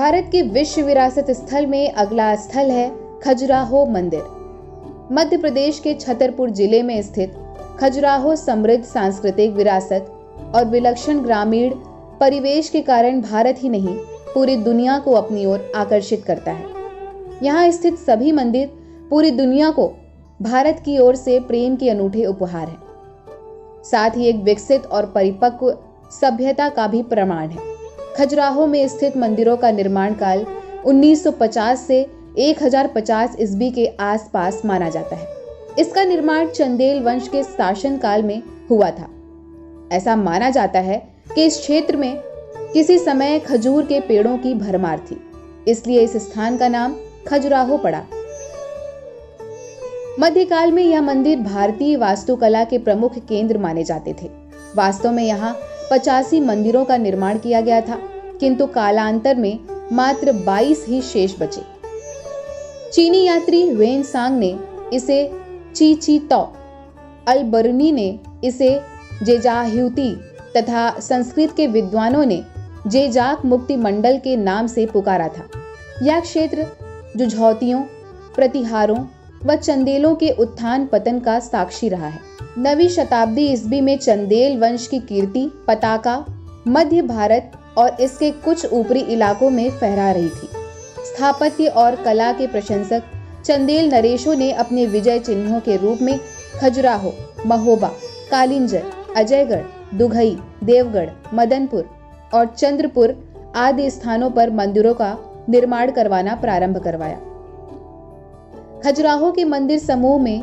भारत के विश्व विरासत स्थल में अगला स्थल है खजुराहो मंदिर। मध्य प्रदेश के छतरपुर जिले में स्थित खजुराहो समृद्ध सांस्कृतिक विरासत और विलक्षण ग्रामीण परिवेश के कारण भारत ही नहीं पूरी दुनिया को अपनी ओर आकर्षित करता है। यहाँ स्थित सभी मंदिर पूरी दुनिया को भारत की ओर से प्रेम के अनूठे उपहार हैं, साथ ही एक विकसित और परिपक्व सभ्यता का भी प्रमाण है। खजुराहो में स्थित मंदिरों का निर्माण काल 1950 से 1050 ईस्वी के आसपास माना जाता है। इसका निर्माण चंदेल वंश के शासन काल में हुआ था। ऐसा माना जाता है कि इस क्षेत्र में किसी समय खजूर के पेड़ों की भरमार थी, इसलिए इस स्थान का नाम खजुराहो पड़ा। मध्यकाल में यह मंदिर भारतीय वास्तुकला के प्रमुख केंद्र माने जाते थे। वास्तव में यहाँ 85 मंदिरों का निर्माण किया गया था, किंतु कालांतर में मात्र 22 ही शेष बचे। चीनी यात्री वेन सांग ने इसे ची ची तौ, अल-बरूनी ने इसे जेजाह्यूती तथा संस्कृत के विद्वानों ने जेजाक मुक्ति मंडल के नाम से पुकारा था। यह क्षेत्र जुझौतियों, प्रतिहारों व चंदेलों के उत्थान पतन का साक्षी रहा है। 9वीं शताब्दी ईस्वी में चंदेल वंश की कीर्ति पताका मध्य भारत और इसके कुछ ऊपरी इलाकों में फहरा रही थी। स्थापत्य और कला के प्रशंसक चंदेल नरेशों ने अपने विजय चिन्हों के रूप में खजुराहो, महोबा, कालिंजर, अजयगढ़, दुघई, देवगढ़, मदनपुर और चंद्रपुर आदि स्थानों पर मंदिरों का निर्माण करवाना प्रारंभ करवाया। खजुराहो के मंदिर समूह में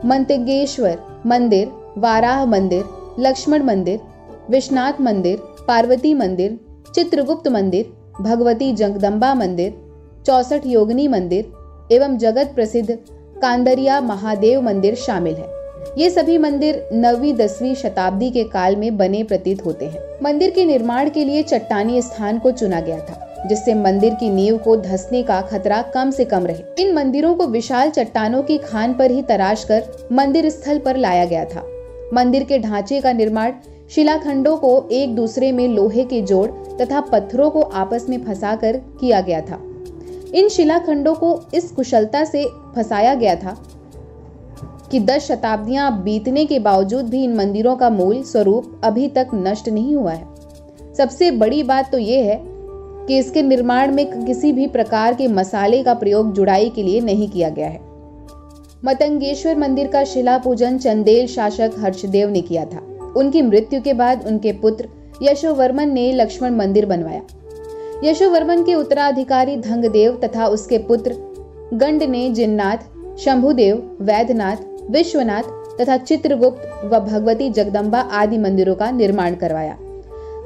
मंतेगेश्वर मंदिर, वाराह मंदिर, लक्ष्मण मंदिर, विश्वनाथ मंदिर, पार्वती मंदिर, चित्रगुप्त मंदिर, भगवती जगदम्बा मंदिर, 64 योगिनी मंदिर एवं जगत प्रसिद्ध कांदरिया महादेव मंदिर शामिल है। ये सभी मंदिर 9वीं-10वीं शताब्दी के काल में बने प्रतीत होते हैं। मंदिर के निर्माण के लिए चट्टानी स्थान को चुना गया था, जिससे मंदिर की नींव को धंसने का खतरा कम से कम रहे। इन मंदिरों को विशाल चट्टानों की खान पर ही तराश कर मंदिर स्थल पर लाया गया था। मंदिर के ढांचे का निर्माण शिलाखंडों को एक दूसरे में लोहे के जोड़ तथा पत्थरों को आपस में फंसाकर किया गया था। इन शिलाखंडों को इस कुशलता से फंसाया गया था कि 10 शताब्दियां बीतने के बावजूद भी इन मंदिरों का मूल स्वरूप अभी तक नष्ट नहीं हुआ है। सबसे बड़ी बात तो ये है कि इसके निर्माण में किसी भी प्रकार के मसाले का प्रयोग जुड़ाई के लिए नहीं किया गया है। मतंगेश्वर मंदिर का शिला पूजन चंदेल शासक हर्षदेव ने किया था। उनकी मृत्यु के बाद उनके पुत्र यशोवर्मन ने लक्ष्मण मंदिर बनवाया। यशोवर्मन के उत्तराधिकारी धंगदेव तथा उसके पुत्र गंड ने जिन्नाथ, शंभुदेव, वैद्यनाथ, विश्वनाथ तथा चित्रगुप्त व भगवती जगदम्बा आदि मंदिरों का निर्माण करवाया।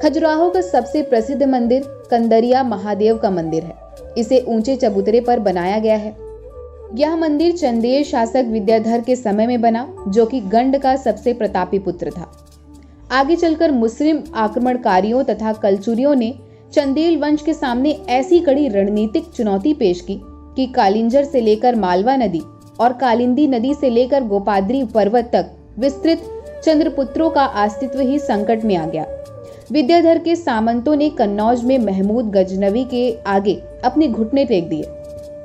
खजुराहो का सबसे प्रसिद्ध मंदिर कंदरिया महादेव का मंदिर है। इसे ऊंचे चबूतरे पर बनाया गया है। यह मंदिर चंदेल शासक विद्याधर के समय में बना, जो कि गंड का सबसे प्रतापी पुत्र था। आगे चलकर मुस्लिम आक्रमणकारियों तथा कलचुरियों ने चंदेल वंश के सामने ऐसी कड़ी रणनीतिक चुनौती पेश की कि कालिंजर से लेकर मालवा नदी और कालिंदी नदी से लेकर गोपाद्री पर्वत तक विस्तृत चंद्रपुत्रों का अस्तित्व ही संकट में आ गया। विद्याधर के सामंतों ने कन्नौज में महमूद गजनवी के आगे अपने घुटने टेक दिए।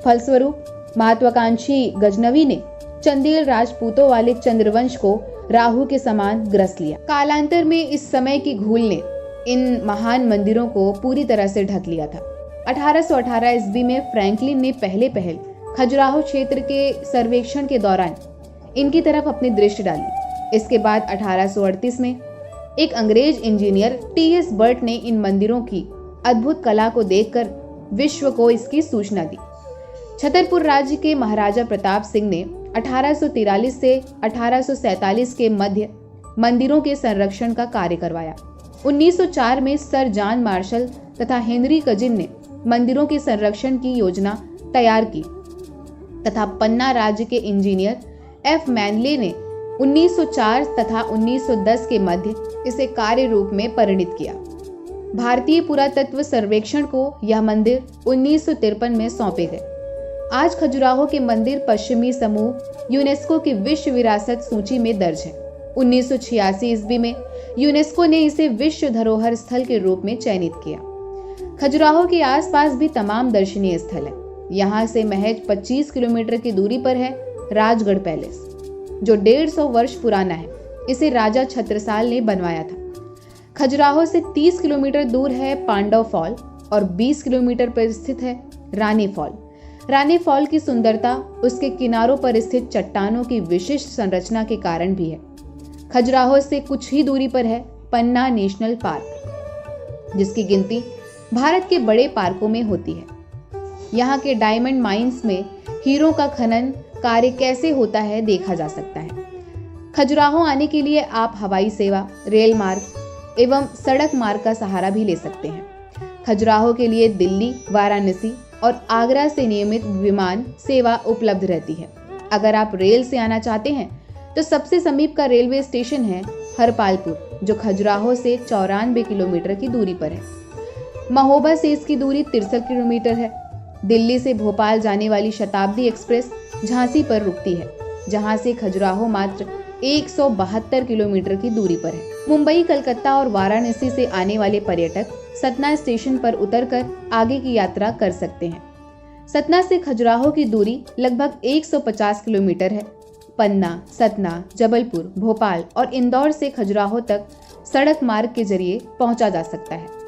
फलस्वरूप महत्वाकांक्षी गजनवी ने चंदेल राजपूतों वाले चंद्रवंश को राहु के समान ग्रस लिया। कालांतर में इस समय की घूल ने इन महान मंदिरों को पूरी तरह से ढक लिया था। 1818 ईस्वी में फ्रैंकलिन ने पहले खजुराहो क्षेत्र के सर्वेक्षण के दौरान इनकी तरफ अपनी दृष्टि डाली। इसके बाद 1838 में एक अंग्रेज इंजीनियर टी.एस. बर्ट ने इन मंदिरों की अद्भुत कला को देखकर विश्व को इसकी सूचना दी। छतरपुर राज्य के महाराजा प्रताप सिंह ने 1843 से 1847 के मध्य मंदिरों के संरक्षण का कार्य करवाया। 1904 में सर जॉन मार्शल तथा हेनरी कजिन ने मंदिरों के संरक्षण की योजना तैयार की तथा पन्ना राज्य के इंजीनियर एफ मैनले ने 1904 तथा 1910 के मध्य इसे कार्य रूप में परिणित किया। भारतीय पुरातत्व सर्वेक्षण को यह मंदिर 1953 में सौंपे गए। आज खजुराहो के मंदिर पश्चिमी समूह यूनेस्को की विश्व विरासत सूची में दर्ज है। 1986 ईस्वी में यूनेस्को ने इसे विश्व धरोहर स्थल के रूप में चयनित किया। खजुराहो के आसपास भी तमाम दर्शनीय स्थल है। यहाँ से महज 25 किलोमीटर की दूरी पर है राजगढ़ पैलेस, जो 150 वर्ष पुराना है। इसे राजा छत्रसाल ने बनवाया था। खजुराहो से 30 किलोमीटर दूर है पांडव फॉल और 20 किलोमीटर पर स्थित है रानी फॉल। रानी फॉल की सुंदरता उसके किनारों पर स्थित चट्टानों की विशिष्ट संरचना के कारण भी है। खजुराहो से कुछ ही दूरी पर है पन्ना नेशनल पार्क, जिसकी गिनती भारत के बड़े पार्कों में होती है। यहाँ के डायमंड माइंस में हीरो का खनन कार्य कैसे होता है देखा जा सकता है। खजुराहो आने के लिए आप हवाई सेवा, रेल मार्ग एवं सड़क मार्ग का सहारा भी ले सकते हैं। खजुराहो के लिए दिल्ली, वाराणसी और आगरा से नियमित विमान सेवा उपलब्ध रहती है। अगर आप रेल से आना चाहते हैं तो सबसे समीप का रेलवे स्टेशन है हरपालपुर, जो खजुराहो से 94 किलोमीटर की दूरी पर है। महोबा से इसकी दूरी 63 किलोमीटर है। दिल्ली से भोपाल जाने वाली शताब्दी एक्सप्रेस झांसी पर रुकती है, जहां से खजुराहो मात्र 172 किलोमीटर की दूरी पर है। मुंबई, कलकत्ता और वाराणसी से आने वाले पर्यटक सतना स्टेशन पर उतरकर आगे की यात्रा कर सकते हैं। सतना से खजुराहो की दूरी लगभग 150 किलोमीटर है। पन्ना, सतना, जबलपुर, भोपाल और इंदौर से खजुराहो तक सड़क मार्ग के जरिए पहुंचा जा सकता है।